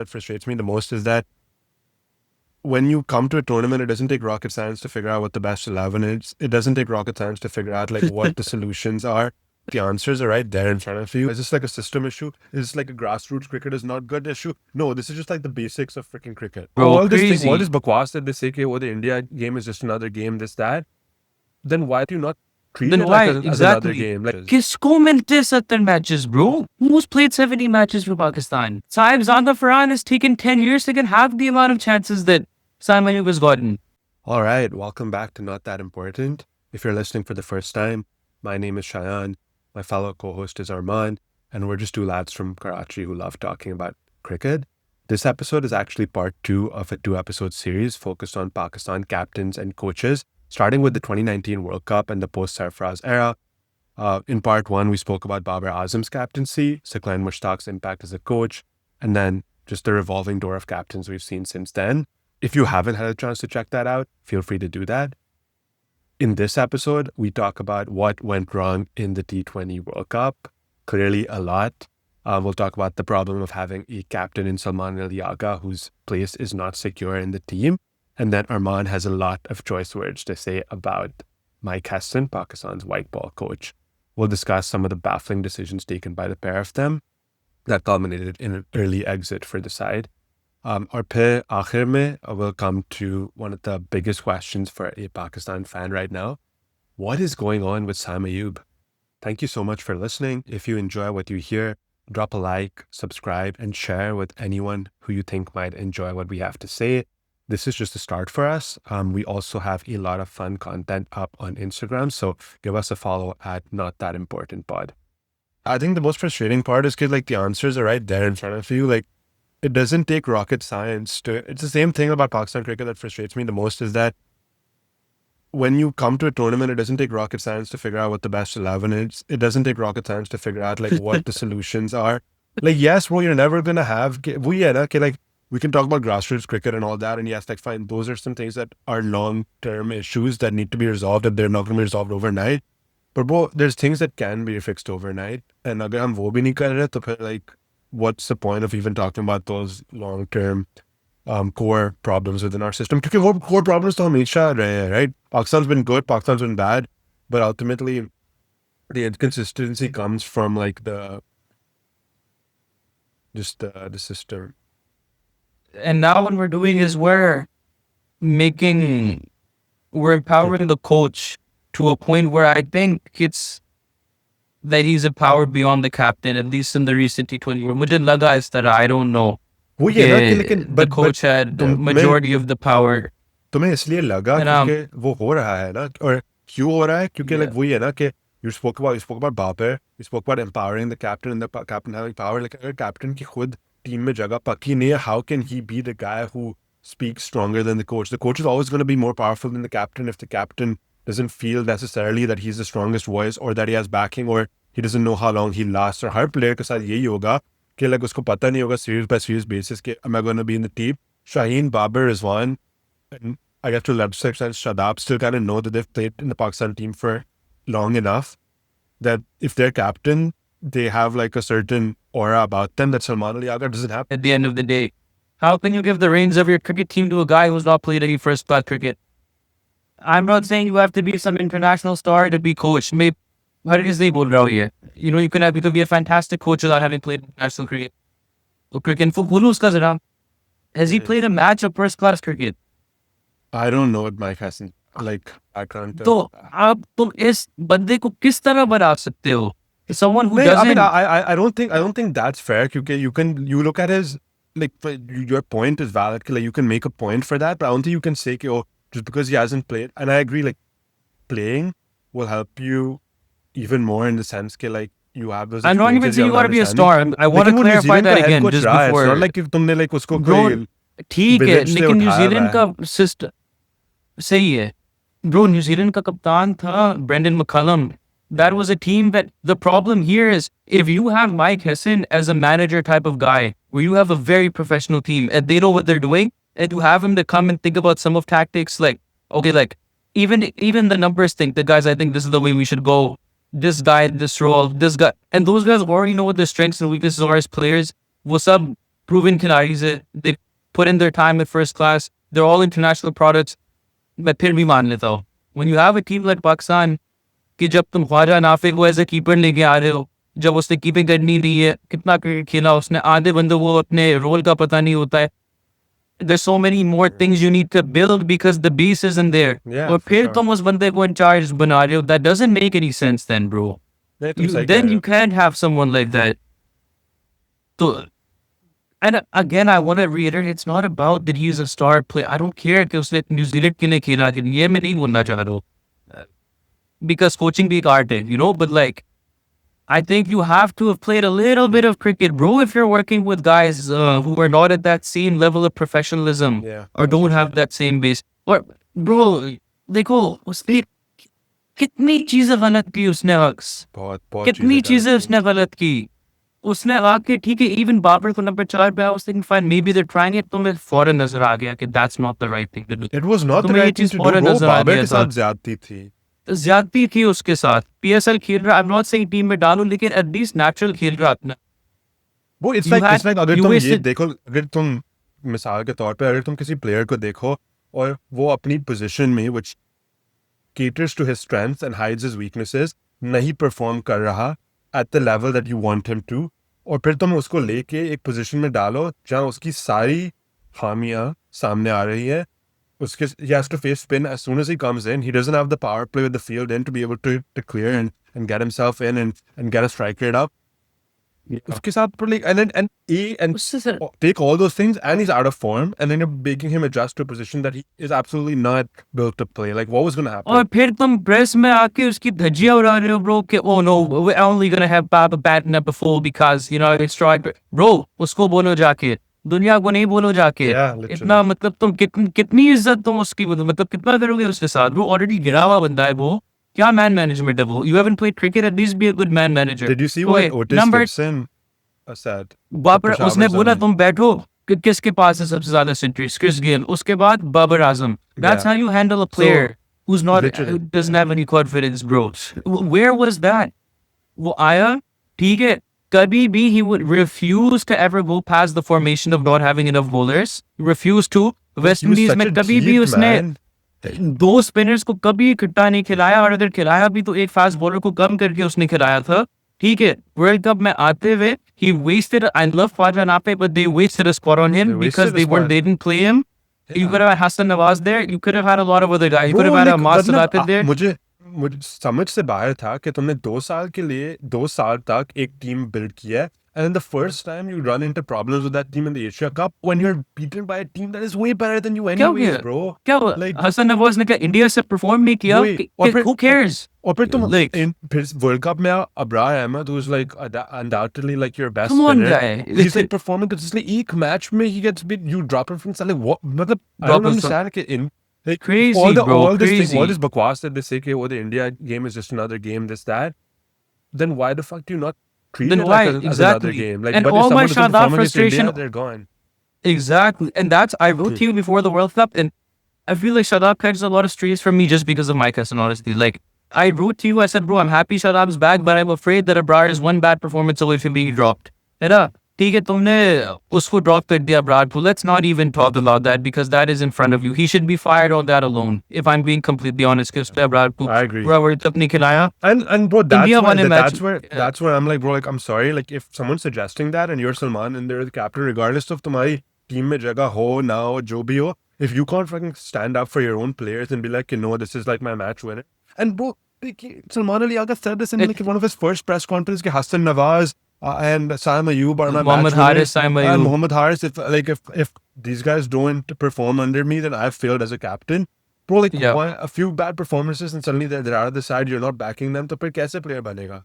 that frustrates me the most is that when you come to a tournament, it doesn't take rocket science to figure out what the best 11 is. It doesn't take rocket science to figure out like what the solutions are. The answers are right there in front of you. Is this like a system issue? Is this like a grassroots cricket is not good issue? No, this is just like the basics of freaking cricket. Bro, All this thing, all crazy. this bakwas that they say, okay, oh, the India game is just another game, this, that. Then why do you not treat Then it why? like as another Exactly. game? Like, Kisko milte 70 matches, bro? Who's played 70 matches for Pakistan? Saib Farhan has taken 10 years to get half the amount of chances that Saim Ayub has gotten. all right, welcome back to Not That Important. If you're listening for the first time, my name is Shayan. My fellow co-host is Arman, and we're just two lads from Karachi who love talking about cricket. This episode is actually part 2 of a 2-episode series focused on Pakistan captains and coaches, starting with the 2019 World Cup and the post-Sarfaraz era. In part 1, we spoke about Babar Azam's captaincy, Saqlain Mushtaq's impact as a coach, and then just the revolving door of captains we've seen since then. If you haven't had a chance to check that out, feel free to do that. In this episode, we talk about what went wrong in the T20 World Cup. Clearly a lot. We'll talk about the problem of having a captain in Salman Ali Agha whose place is not secure in the team. And then Arman has a lot of choice words to say about Mike Hesson, Pakistan's white ball coach. We'll discuss some of the baffling decisions taken by the pair of them that culminated in an early exit for the side. Aur phir aakhir mein we'll come to one of the biggest questions for a Pakistan fan right now. What is going on with Saim Ayub? Thank you so much for listening. If you enjoy what you hear, drop a like, subscribe, and share with anyone who you think might enjoy what we have to say. This is just a start for us. We also have a lot of fun content up on Instagram, so give us a follow at Not That Important Pod. I think the most frustrating part is because like the answers are right there in front of you. Like, it doesn't take rocket science to, it's the same thing about Pakistan cricket that frustrates me the most is that when you come to a tournament, it doesn't take rocket science to figure out what the best 11 is. It doesn't take rocket science to figure out like what the solutions are. Like, yes, bro, you're never going to have, like we can talk about grassroots cricket and all that. And yes, like fine, those are some things that are long-term issues that need to be resolved and they're not going to be resolved overnight. But bro, there's things that can be fixed overnight. And agar hum wo bhi nahi kar rahe, to phir like, what's the point of even talking about those long-term core problems within our system? Because वो core problems तो हमेशा रहे हैं, right? Pakistan's been good, Pakistan's been bad, but ultimately the inconsistency comes from like the system. And now what we're doing is we're empowering the coach to a point where I think it's that he's empowered beyond the captain, at least in the recent T20 World. मुझे लगा इस तरह, I don't know. वो ये ना कि कि लेकिन the coach had the majority of the power. तुम्हें इसलिए लगा And, क्योंकि वो हो रहा है ना, और क्यों हो रहा है क्योंकि like वो ये ना कि you spoke about Babar, you spoke about empowering the captain and the captain having power. Like अगर captain की खुद team में जगह पक्की नहीं है, how can he be the guy who speaks stronger than the coach? The coach is always going to be more powerful than the captain if the captain doesn't feel necessarily that he's the strongest voice or that he has backing or he doesn't know how long he'll last. और हर player के साथ यही होगा कि like उसको पता नहीं होगा series by series basis कि am I going to be in the team? Shaheen, Babar, Rizwan, and I guess to a lesser extent Shadab still kind of know that they've played in the Pakistan team for long enough that if they're captain, they have like a certain aura about them that Salman Ali Agha doesn't have. At the end of the day, how can you give the reins of your cricket team to a guy who's not played any first-class cricket? I'm not saying you have to be some international star to be coach. Maybe, what is the bol here? You know, you can be a fantastic coach without having played international cricket. Cricket, football, has he played a match of first-class cricket? I don't know what Mike Hesson like background. तो आप तुम इस बंदे को किस तरह बना सकते हो? Someone who I doesn't. mean, I don't think that's fair. Because you look at his like your point is valid. Like you can make a point for that, but I don't think you can say oh just because he hasn't played. And I agree, like playing will help you even more in the sense that like you have those. I'm not even saying you got to be a star. I want to clarify that again just before. It's not like if तुमने like उसको Bro, ठीक है, लेकिन New Zealand का system सही है. Bro, New Zealand का कप्तान था Brendan McCullum. That was a team that the problem here is if you have Mike Hesson as a manager type of guy, where you have a very professional team and they know what they're doing, and you have him to come and think about some of tactics, like, okay, like even the numbers think the guys, I think this is the way we should go. This guy, this role, this guy, and those guys already know what their strengths and weaknesses are as players. वो सब proven खिलाड़ी से, they put in their time at first class, they're all international products. मैं फिर भी मान लेता हूँ when you have a team like Pakistan कि जब तुम ख्वाजा नाफिक को एज ए कीपर लेके आ रहे हो, जब उसने कीपिंग करनी रही है, कितना क्रिकेट खेला उसने, आधे बंदों को अपने रोल का पता नहीं होता है. There's so many more things you need to build because the base isn't there. Yeah, और for फिर sure. तुम उस बंदे को in charge बना रहे हो. That doesn't make any sense then, bro. नहीं, तुम सही कह Then रहे you हो. can't have someone like that. So, and again, I want to reiterate, it's not about that he's a star player. I don't care कि उसने New Zealand के लिए खेला कि नहीं, ये मैं नहीं बोलना चाह रहा हूँ. Because coaching भी एक art है, you know, but like, I think you have to have played a little bit of cricket, bro, if you're working with guys who are not at that same level of professionalism or don't have that same base. Or, bro, देखो उसने कितनी चीजें गलत की उसने अक्स, बहुत कितनी चीजें उसने गलत की. उसने आके ठीक है, even बाबर को नंबर 4 पे आया, उस दिन fine, maybe they're trying it, तुम्हें फौरन नजर आ गया कि that's not the right thing to do. It was not the तुम्हें ये right thing चीज to do, फौरन bro. नजर आ बाबर गया के था. साथ ज्यादती थी. ज्यादती थी उसके साथ. PSL खेल रहा, I'm not saying टीम में डालूं, लेकिन at least natural खेल रहा अपना. वो it's You like had- अगर you तुम ये wasted- देखो, अगर तुम मिसाल के तौर पे अगर तुम किसी प्लेयर को देखो और वो अपनी पोजीशन में which caters to his strengths and hides his weaknesses नहीं परफॉर्म कर रहा at the level that you want him to, और फिर तुम उसको लेके एक पोजीशन में डालो जहाँ उसकी सारी खामियां सामने आ रही है. उसके he has to face spin as soon as he comes in. He doesn't have the power play with the field in to be able to clear and get himself in and get a strike rate up. उसके साथ पर like and उससे sir take all those things and he's out of form and then you're making him adjust to a position that he is absolutely not built to play. Like what was going to happen? और फिर तुम press में आके उसकी धज्जियां उड़ा रहे हो, ब्रो, कि oh no, we're only gonna have Baba batting up a full because you know it's strike. Bro, उसको बोलो जाके, दुनिया को नहीं बोलो जाके. Yeah, literally. इतना मतलब तुम कितनी इज्जत तुम उसकी मतलब कितना करोगे उसके साथ. वो ऑलरेडी गिरा हुआ बंदा है वो. क्या मैन मैनेजमेंट है वो. You haven't played cricket, at least be a good man manager. Did you see तो what Otis number Gibson said? Babar, Peshawar उसने बोला Zone. तुम बैठो कि किसके पास है सबसे ज्यादा सेंचुरीज, क्रिस गेल, उसके बाद Babar Azam. That's Yeah. how you handle a player who's not literally. who doesn't have any confidence, bro. Where was that? वो आया, ठीक है, कभी भी he would refuse to ever go past the formation of not having enough bowlers. Refuse to. West He was Indies such में a कभी भी cheat, उसने man. दो स्पिनर्स को कभी इकट्ठा नहीं खिलाया, और अगर खिलाया भी तो एक फास्ट बॉलर को कम करके उसने खिलाया था. ठीक है, वर्ल्ड कप में आते हुए he wasted, I love Fajan Ape, but they wasted a spot on him They wasted because a spot. they didn't play him. You could have had Hassan Nawaz there. You could have had a lot of other guys. You could Bro, have had like, Ahmad मतलब, Sadat there. मुझे समझ से बाहर था कि तुमने 2 साल के लिए 2 साल तक एक टीम बिल्ड किया है, and then the first time you run into problems with that team in the Asia Cup when you're beaten by a team that is way better than you क्या हो anyways, गया? bro. क्या हुआ? Like, Hasan Nawaz ने कहा India से perform नहीं किया. वही, और फिर- Who cares? और फिर तुम Like- फिर वर्ल्ड कप में Abrar Ahmad who's like undoubtedly like your best Come on, spinner. guy. He's like performing consistently. एक match में he gets beat, you drop him from like what? मतलब I Drop don't him from- understand कि in like Crazy, bro, all this crazy. all this bakwas that they say कि the India game is just another game, this that. Then why the fuck do you not treat Then it why? like as another Exactly. game? Like, And but if all my someone doesn't Shadab perform against frustration- India, they're gone. Exactly. And that's, I wrote to you before the World Cup, and I feel like Shadab catches a lot of strays from me just because of my Hesson, honestly. Like, I wrote to you, I said, bro, I'm happy Shadab's back, but I'm afraid that Abrar is one bad performance away from being dropped. है ना? ठीक है, तुमने उसको drop कर दिया अब्रार को. Let's not even talk about that because that is in front of you. He should be fired on that alone, if I'm being completely honest. Because Abrar को I agree. World Cup नहीं खिलाया. And bro, that's India where, won a match. that's where I'm like, bro, like I'm sorry, like if someone's suggesting that and you're Salman and they're the captain, regardless of तुम्हारी team में जगह हो ना हो जो भी हो, if you can't fucking stand up for your own players and be like, you know, this is like my match winner. And bro, like, Salman Ali Agha said this in like one of his first press conferences, कि Hassan Nawaz and Saim Ayub are my Mohammad match winners. Haris, Saim Ayub. And Mohammad Haris, if these guys don't perform under me, then I've failed as a captain. Bro, like Yeah. a few bad performances and suddenly they're out of the side, you're not backing them, तो फिर कैसे player बनेगा?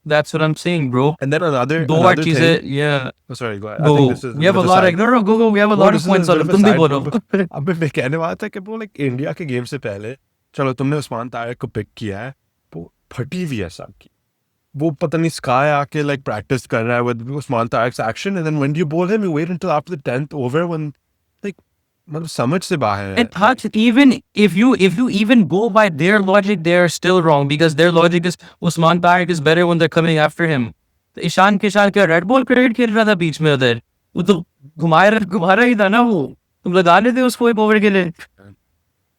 That's what I'm saying, bro. And then another दो और thing. चीजें, yeah. Oh, sorry, go ahead. I Go. think this is We have a bit lot side- of, no, we have a Bro, lot this of is points a on bit it. of a तुम भी side बोलो. note. अब मैं कहने वाला था कि वो like इंडिया के गेम से पहले चलो तुमने उस्मान तारिक को पिक किया है, वो फटी हुई है सबकी. वो पता नहीं स्काई आके like practice कर रहा है with Usman Tarik's action, and then when do you bowl him? You wait until after the 10th over when like मतलब समझ से बाहर है. And Hutch, even if you even go by their logic, they're still wrong because their logic is Usman Tariq is better when they're coming after him. Ishan किशान क्या red ball cricket खेल रहा था बीच में उधर. वो तो घुमा रहा ही था ना वो, तुम लगा रहे थे उसको एक ओवर के लिए,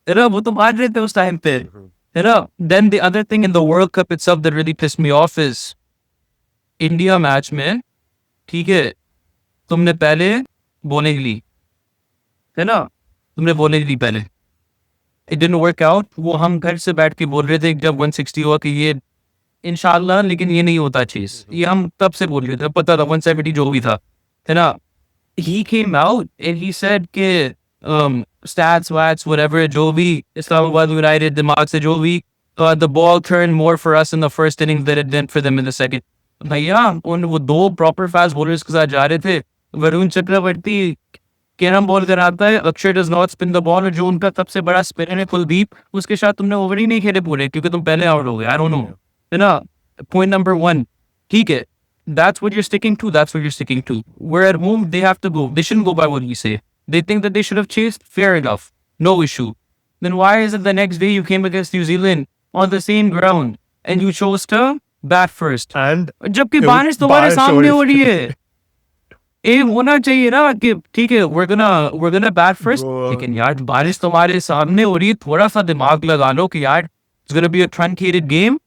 है ना, वो तो मार रहे थे उस टाइम पे, है ना. Then the other thing in the World Cup itself that really pissed me off is India match में, ठीक है, तुमने पहले बॉलिंग ली, है ना, तुमने बॉलिंग ली पहले, इट डिडंट वर्क आउट. वो हम घर से बैठ के बोल रहे थे जब 160 हुआ कि ये इंशाल्लाह, लेकिन ये नहीं होता चीज, ये हम तब से बोल रहे थे, पता था 170 जो भी था, है ना. He came out and he said कि stats, wats, whatever, जो भी Islamabad United दिमाग से जो भी, the ball turned more for us in the first inning than it did for them in the second. भैया वो दो प्रॉपर फास्ट बॉलर्स के साथ जा रहे थे, वरुण चक्रवर्ती कैरम बॉल कराता है, Akshay does not spin the ball, और जो उनका सबसे बड़ा स्पिनर है कुलदीप, उसके साथ तुमने ओवर ही नहीं खेले पूरे क्योंकि तुम पहले आउट हो गए. आई डोंट नो, है ना. पॉइंट नंबर 1, ठीक है, that's what you're sticking to, that's what you're sticking to. We're at home, they have to go, they shouldn't go by what we say. They think that they should have chased, fair enough, no issue. Then why is it the next day you came against New Zealand on the same ground and you chose to bat first? And जबकि बारिश तुम्हारे सामने हो रही है. ये होना चाहिए ना कि ठीक है, we're gonna bat first, लेकिन यार बारिश तुम्हारे सामने हो रही है, थोड़ा सा दिमाग लगा लो कि यार it's gonna be a truncated game.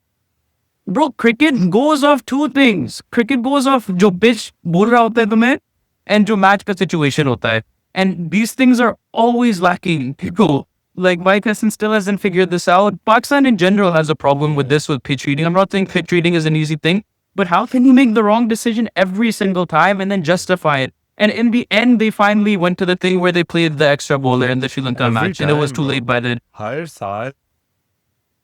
Bro, cricket goes off two things. Cricket goes off जो pitch बोल रहा होता है तुम्हें and जो match का situation होता है. And these things are always lacking. People like Mike Hesson still hasn't figured this out. Pakistan in general has a problem with this, with pitch reading. I'm not saying pitch reading is an easy thing, but how can you make the wrong decision every single time and then justify it? And in the end, they finally went to the thing where they played the extra bowler in the Sri Lanka match, and it was too late by then. हर साल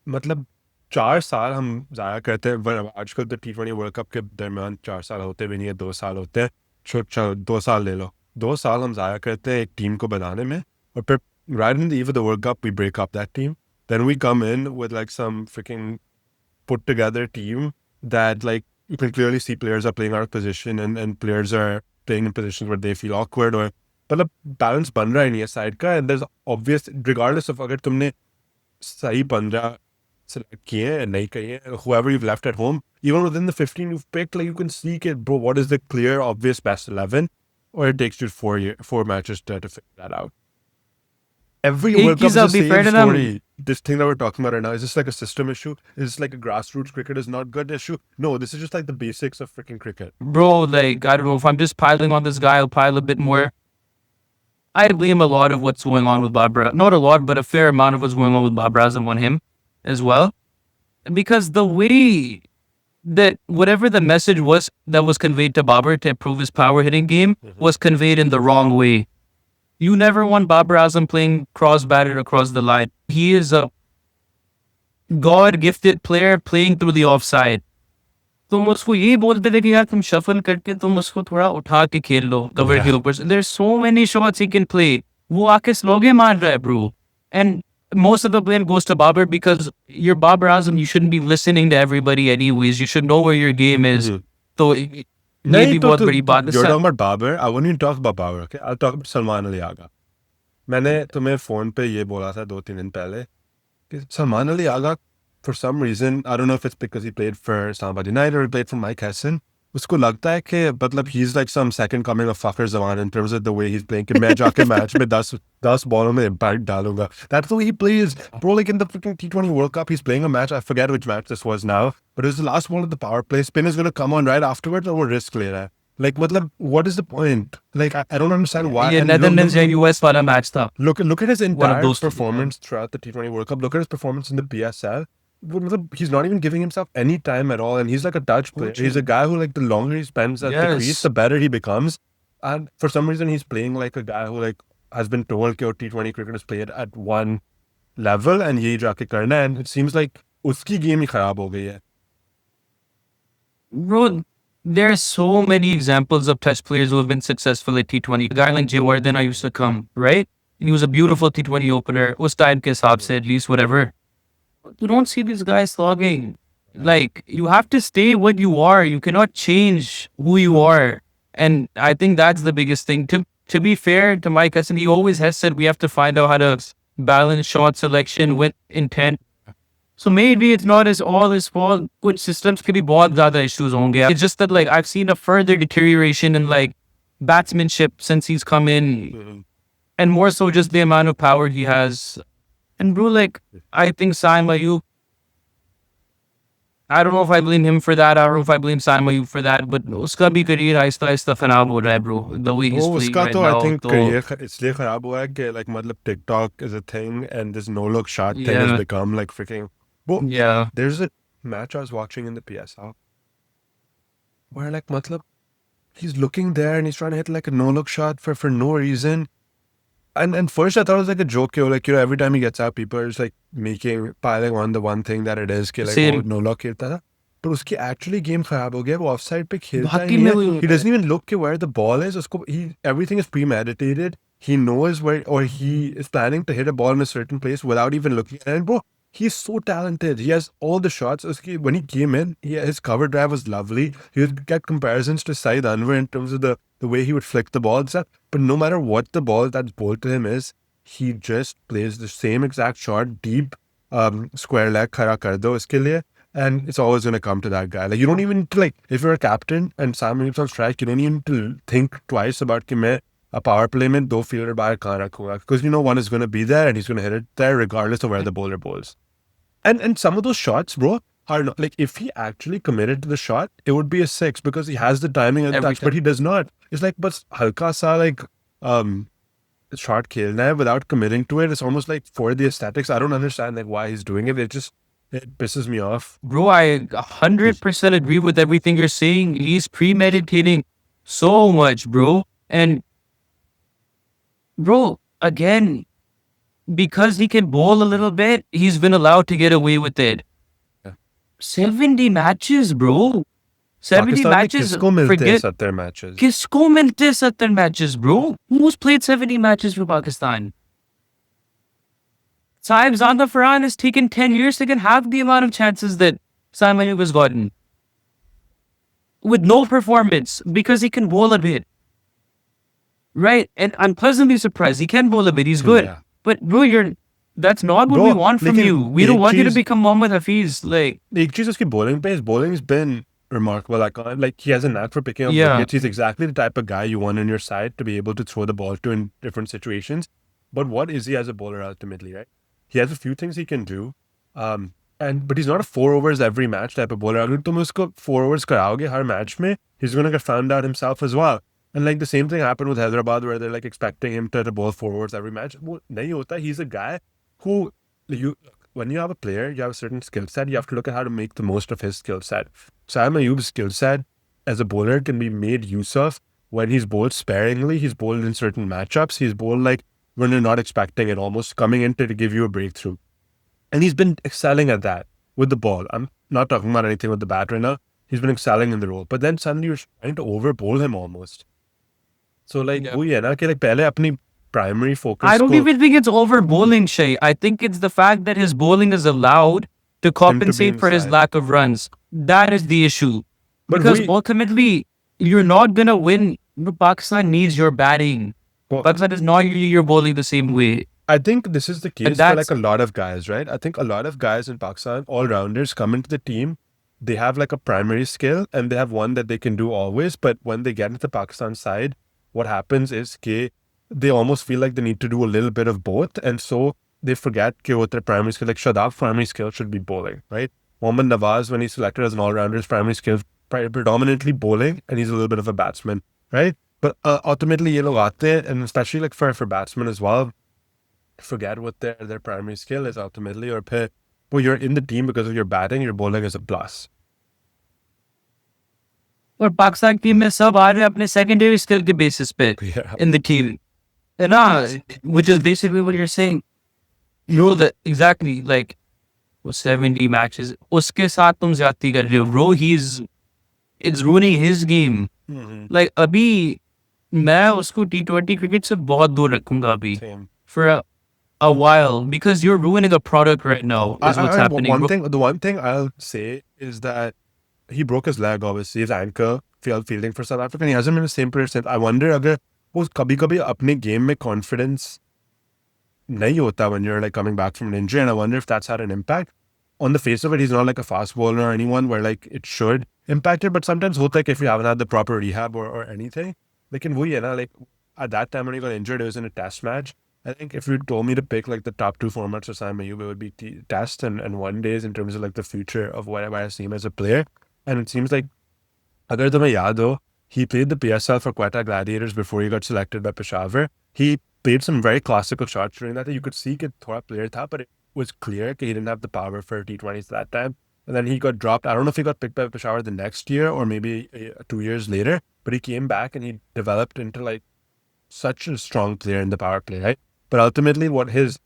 मतलब 4 साल हम ज़ाया करते हैं. आजकल तो T20 world cup के दरमियान 4 साल होते भी नहीं है, 2 साल होते हैं. चलो 2 साल ले लो, 2 साल हम ज़ाया करते हैं एक टीम को बनाने में, और फिर right in the eve of the World Cup we break up that team. Then we come in with like some freaking put together team that like you can clearly see players are playing out of position and players are playing in positions where they feel awkward, or मतलब balance बन रहा ही नहीं है side का. And there's obvious, regardless of अगर तुमने सही 15 select किए हैं नहीं किए, whoever you've left at home, even within the 15 you've picked, like you can see it, bro, what is the clear obvious best 11, or it takes you 4 matches to figure that out. Every World Cup is the same story. This thing that we're talking about right now, is this like a system issue? Is this like a grassroots cricket is not good issue? No, this is just like the basics of freaking cricket. Bro, like, I don't know, if I'm just piling on this guy, I'll pile a bit more. I blame a lot of what's going on with Babra. Not a lot, but a fair amount of what's going on with Babra Azam on him as well. Because the way that whatever the message was that was conveyed to Babar to improve his power hitting game was conveyed in the wrong way. You never want Babar Azam playing cross-batted across the line. He is a God-gifted player playing through the offside. तुम उसको ये बोलते थे कि यार तुम shuffle करके तुम उसको थोड़ा उठा के खेल लो कवर के ऊपर. There's so many shots he can play. वो आके स्लोगे मार रहा है, bro. And most of the blame goes to Babar because you're Babar Azam. You shouldn't be listening to everybody anyways. You should know where your game is. So ये भी बहुत बड़ी बात है. You're talking about Babar. I won't even talk about Babar. Okay, I'll talk about Salman Ali Agha. मैंने तुम्हें phone पे ये बोला था 2-3 दिन पहले कि Salman Ali Agha, for some reason, I don't know if it's because he played for Islamabad United or he played for Mike Hesson, उसको लगता है कि मतलब he's like some second coming of Fakhar Zaman in terms of the way he's playing, कि मैं जाके match में 10 बॉलों में impact डालूंगा. That's the way he plays. Bro, like in the freaking T20 World Cup, he's playing a match, I forget which match this was now, but it was the last ball of the power play. Spin is going to come on right afterwards, और वो risk ले रहा है. Like, मतलब, what is the point? Like, I don't understand why. ये Netherlands या US वाला match था. Look at his entire performance throughout the T20 World Cup. Look at his performance in the PSL. He's not even giving himself any time at all, and he's like a Dutch player. He's a guy who, like, the longer he spends at the crease, the better he becomes. And for some reason, he's playing like a guy who, like, has been told कि T20 cricket is played at one level, and यही जाके करना है. And it seems like उसकी game ही खराब हो गई है. Bro, there are so many examples of Test players who have been successful at T20. A guy like Jayawardene used to come, right? He was a beautiful T20 opener. उस time के हिसाब से, at least, whatever. You don't see these guys slogging. Like, you have to stay what you are. You cannot change who you are. And I think that's the biggest thing. To be fair to Mike Hesson, he always has said we have to find out how to balance shot selection with intent. So maybe it's not all his fault. Kuch systems के भी बहुत ज़्यादा issues होंगे. It's just that, like, I've seen a further deterioration in, like, batsmanship since he's come in, and more so just the amount of power he has. And bro, like, I think Saim Ayub, I don't know if I blame him for that. I don't know if I blame Saim Ayub for that. But uska bhi career aista aista kharab ho raha hai, bro. The way he's playing उसका right तो I now. think So, career इसलिए खराब हुआ है कि like मतलब TikTok is a thing and this no look shot thing has yeah, become like freaking. Bro, yeah. there's a match I was watching in the PSL where like matlab he's looking there and he's trying to hit like a no look shot for no reason. And first I thought it was like a joke, like, every time he gets out, people are just like piling on the one thing that it is, like, oh, Same. no look खेलता था. But उसकी actually game खराब हो गया, वो offside पे खेलता ही Bhakti नहीं mein है. वही He होता है. doesn't even look where the ball is. Everything is premeditated. He knows where, or he is planning to hit a ball in a certain place without even looking at it. And bro, he's so talented. He has all the shots. When he came in, his cover drive was lovely. He would get comparisons to Said Anwar in terms of the way he would flick the ball and stuff. But no matter what the ball that's bowled to him is, he just plays the same exact shot, deep, square leg, khara kar do uske liye. And it's always going to come to that guy. Like, you don't even need to, like, if you're a captain and Sam Ayub's on strike, you don't even need to think twice about कि मैं a power play में दो fielder बाहर कहाँ रखूंगा. Because you know one is going to be there and he's going to hit it there regardless of where the bowler bowls. And some of those shots, bro, are not, like, if he actually committed to the shot, it would be a 6 because he has the timing and touch, but he does not. It's like, but halka sa, like, shot khelna hai without committing to it. It's almost like for the aesthetics. I don't understand like why he's doing it. It pisses me off. Bro, I 100% agree with everything you're saying. He's premeditating so much, bro. And, bro, again, because he can bowl a little bit, he's been allowed to get away with it. Yeah. 70 matches, bro. 70 matches. किसको मिलते हैं 70 matches? Kisko milte 70 matches, bro? Who's played 70 matches for Pakistan? Saib Zanda Farhan has taken 10 years to get half the amount of chances that Saim Ayub has gotten. With no performance, because he can bowl a bit. Right? And I'm pleasantly surprised. He can bowl a bit. He's good. Yeah. But bro, that's not what we want from you. We don't want you to become Mohammad Hafiz. Like, एक चीज उसकी bowling पे, his bowling has been remarkable. Like he has a knack for picking up wickets. He's exactly the type of guy you want on your side to be able to throw the ball to in different situations. But what is he as a bowler ultimately, right? He has a few things he can do. But he's not a 4 overs every match type of bowler. अगर तुम उसको 4 overs कराओगे हर match में, he's going to get found out himself as well. And like the same thing happened with Hyderabad where they're like expecting him to bowl 4 overs every match. वो नहीं होता. He's a guy who when you have a player, you have a certain skill set, you have to look at how to make the most of his skill set. Saim Ayub's skill set as a bowler can be made use of when he's bowled sparingly. He's bowled in certain matchups. He's bowled like when you're not expecting it, almost coming in to give you a breakthrough. And he's been excelling at that with the ball. I'm not talking about anything with the bat right now. He's been excelling in the role. But then suddenly you're trying to over bowl him almost. So like, वही है ना कि like पहले अपनी primary focus. I don't even think it's over bowling, Shay. I think it's the fact that his bowling is allowed to compensate for his lack of runs. That is the issue. Because ultimately, you're not going to win. Pakistan needs your batting. Pakistan is not your bowling the same way. I think this is the case for like a lot of guys, right? I think a lot of guys in Pakistan, all-rounders, come into the team. They have like a primary skill and they have one that they can do always. But when they get into the Pakistan side, what happens is they almost feel like they need to do a little bit of both. And so they forget what their primary skill, like Shadab's primary skill should be bowling, right? Mohammad Nawaz, when he's selected as an all-rounder, his primary skill is predominantly bowling and he's a little bit of a batsman, right? But ultimately, ye log aate hain, and especially like for batsmen as well, forget what their primary skill is ultimately, or you're in the team because of your batting, your bowling is a plus. और Pakistan team में सब आ रहे हैं अपने secondary skill के basis पे in the team. And which is basically what you're saying. You know that exactly, like 70 matches. उसके साथ तुम ज्यादती कर रहे हो. Bro, it's ruining his game. Mm-hmm. Like अभी मैं उसको T20 cricket से बहुत दूर रखूंगा अभी. Same. For a while, because you're ruining a product right now, is what's happening. The one thing I'll say is that he broke his leg, obviously. His ankle failed fielding for South Africa, and he hasn't been the same player since. I wonder अगर वो कभी-कभी अपने game में confidence नहीं होता when you're like coming back from an injury, and I wonder if that's had an impact. On the face of it, he's not like a fast bowler or anyone where like it should impact it, but sometimes hota if you haven't had the proper rehab or anything. Like in वही है ना, like at that time when he got injured, it was in a test match. I think if you told me to pick like the top two formats for Saim Ayub, it would be test and one days in terms of like the future of what I see him as a player. And it seems like अगर तुम्हें याद हो, he played the PSL for Quetta Gladiators before he got selected by Peshawar. He played some very classical shots during that. You could see कि थोड़ा player था, but it was clear that he didn't have the power for T20s that time. And then he got dropped. I don't know if he got picked by Peshawar the next year or maybe 2 years later, but he came back and he developed into like such a strong player in the power play, right? But ultimately, what his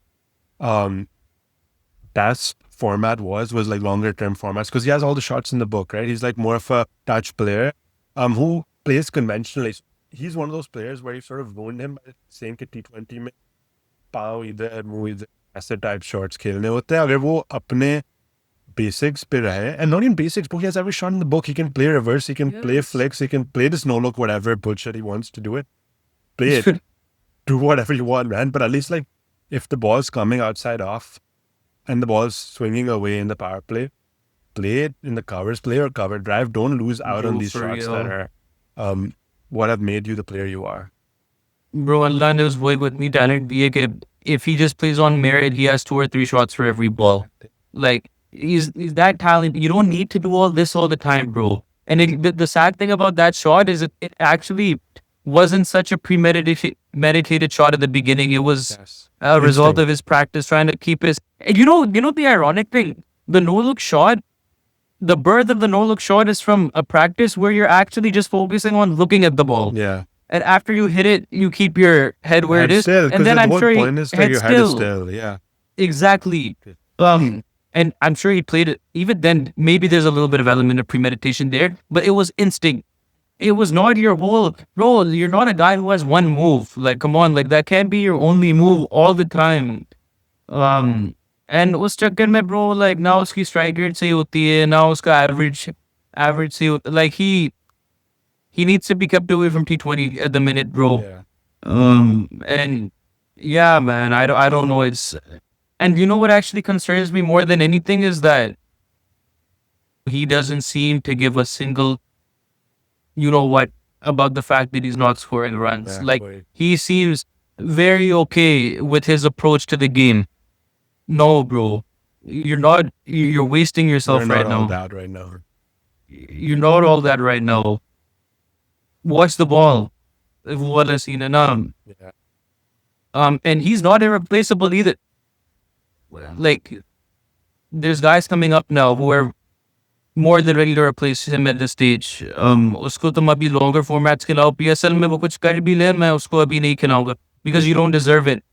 um best format was like longer term formats because he has all the shots in the book, right? He's like more of a touch player who plays conventionally. He's one of those players where you sort of ruined him by saying कि T20 में पाँव इधर मुंह इधर ऐसे type shots खेलने होते हैं. अगर वो अपने basics पे रहे, and not even basics, but he has every shot in the book. He can play reverse, he can play flicks, he can play this no look, whatever bullshit he wants to do it. Play it. Do whatever you want, man. But at least like if the ball's coming outside off and the ball's swinging away in the power play, play it in the covers, play or cover drive. Don't lose out on these shots that are what have made you the player you are. Bro, Allah knows with me talent be if he just plays on merit, he has 2 or 3 shots for every ball. Like he's that talented. You don't need to do all this all the time, bro. And the sad thing about that shot is it actually wasn't such a meditated shot at the beginning. It was a result of his practice trying to keep his. And you know the ironic thing, the no look shot. The birth of the no look shot is from a practice where you're actually just focusing on looking at the ball. Yeah. And after you hit it, you keep your head where it is. Still, and then the I'm sure point is that your head is still, yeah. Exactly. And I'm sure he played it. Even then, maybe there's a little bit of element of premeditation there, but it was instinct. It was not your whole role. You're not a guy who has one move. Like, come on, like that can't be your only move all the time. And उस चक्कर में bro, like now उसकी strike rate सही होती है, now उसका average सही होता, like he needs to be kept away from T20 at the minute, bro. Yeah. And yeah, man, I don't know. And you know what actually concerns me more than anything is that he doesn't seem to give a single, you know what, about the fact that he's not scoring runs. Yeah, like boy. he seems very okay with his approach to the game. No, bro, you're wasting yourself right now. You're not all that right now. Watch the ball. Yeah. And he's not irreplaceable either. Like, there's guys coming up now who are more than ready to replace him at this stage. उसको तुम अभी longer formats खिलाओ. PSL में वो कुछ कर भी ले, मैं उसको अभी नहीं खिलाऊंगा because you don't deserve it.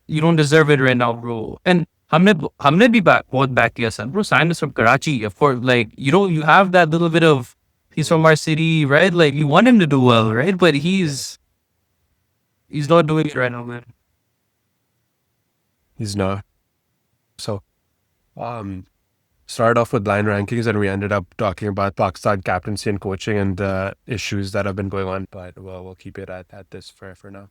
You don't deserve it right now, bro. And हमने भी बहुत back किया son. Bro, Saim is from Karachi, of course. Like, you have that little bit of, he's from our city, right? Like, you want him to do well, right? But he's not doing it right now, man. He's not. So, started off with line rankings and we ended up talking about Pakistan captaincy and coaching and the issues that have been going on. But we'll keep it at this for now.